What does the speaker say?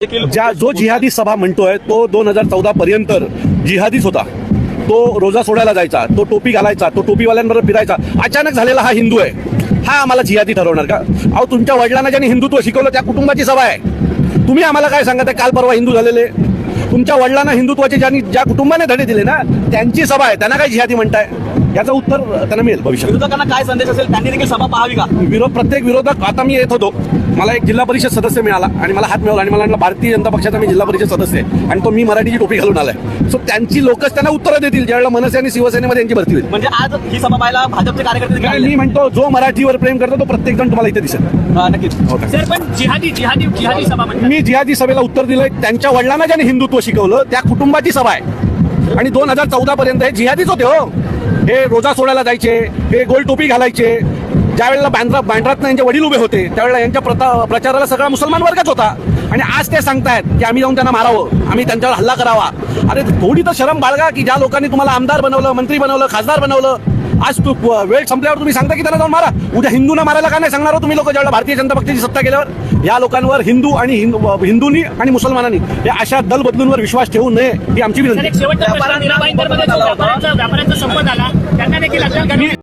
जो जिहादी सभा म्हणतोय तो 2014 पर्यंत जिहादीच होता। तो रोजा सोडायला जायचा, तो टोपी घालायचा, तो टोपीवाल्यांबरोबर फिरायचा। अचानक झालेला हा हिंदू आहे, हा आम्हाला जिहादी ठरवणार का? अहो, तुमच्या वडिलांना ज्यांनी हिंदुत्व शिकवलं त्या कुटुंबाची सभा आहे। तुम्ही आम्हाला काय सांगता? काल परवा हिंदू झालेले तुमच्या वडिलांना हिंदुत्वाचे ज्या कुटुंबाने धडे दिले ना त्यांची सभा आहे, त्यांना काय जिहादी म्हणताय? याचं उत्तर त्यांना मिळेल भविष्यात। विरोधकांना काय संदेश असेल? त्यांनी देखील सभा पाहावी का? प्रत्येक विरोधक, आता मी येत होतो, मला एक जिल्हा परिषद सदस्य मिळाला आणि मला हात मिळवला आणि मला म्हटलं भारतीय जनता पक्षाचा मी जिल्हा परिषद सदस्य आहे आणि तो मी मराठीची टोपी घालून आलाय। सो त्यांची लोकच त्यांना उत्तरं देतील ज्यावेळेला मनसे आणि शिवसेनेमध्ये यांची भरती होईल। म्हणजे आज ही सभा पाहायला भाजपचे कार्यकर्ते देखील आले. मी म्हणतो जो मराठीवर प्रेम करतो तो प्रत्येक जण तुम्हाला इथे दिसेल। नक्कीच सर, पण जिहादी सभा म्हणजे मी जिहादी सभेला उत्तर दिलंय, त्यांच्या वडिलांना ज्याने हिंदुत्व शिकवलं त्या कुटुंबाची सभा आहे आणि 2014 पर्यंत हे जिहादीच होते। हो, हे रोजा सोडायला जायचे, हे गोल टोपी घालायचे। ज्या वेळेला बँड्रात यांचे वडील उभे होते त्यावेळेला यांच्या प्रचाराला सगळा मुसलमान वर्गच होता आणि आज ते सांगतायत की आम्ही जाऊन त्यांना मारावं, आम्ही त्यांच्यावर हल्ला करावा। अरे थोडी तर शरम बाळगा की ज्या लोकांनी तुम्हाला आमदार बनवलं, मंत्री बनवलं, खासदार बनवलं, आज वेळ संपल्यावर तुम्ही सांगता की त्यांना जाऊन मारा। उद्या हिंदूंना मारायला का नाही सांगणार हो तुम्ही लोक? ज्यावेळेला भारतीय जनता पक्षाची सत्ता केल्यावर या लोकांवर हिंदूंनी आणि मुसलमानांनी या अशा दल बदलूंवर विश्वास ठेवू नये ही आमची विनंती। शेवटचा प्रश्न, मीराबाईंदरमध्ये जो व्यापाऱ्यांचा संप झाला त्यांना देखील अटक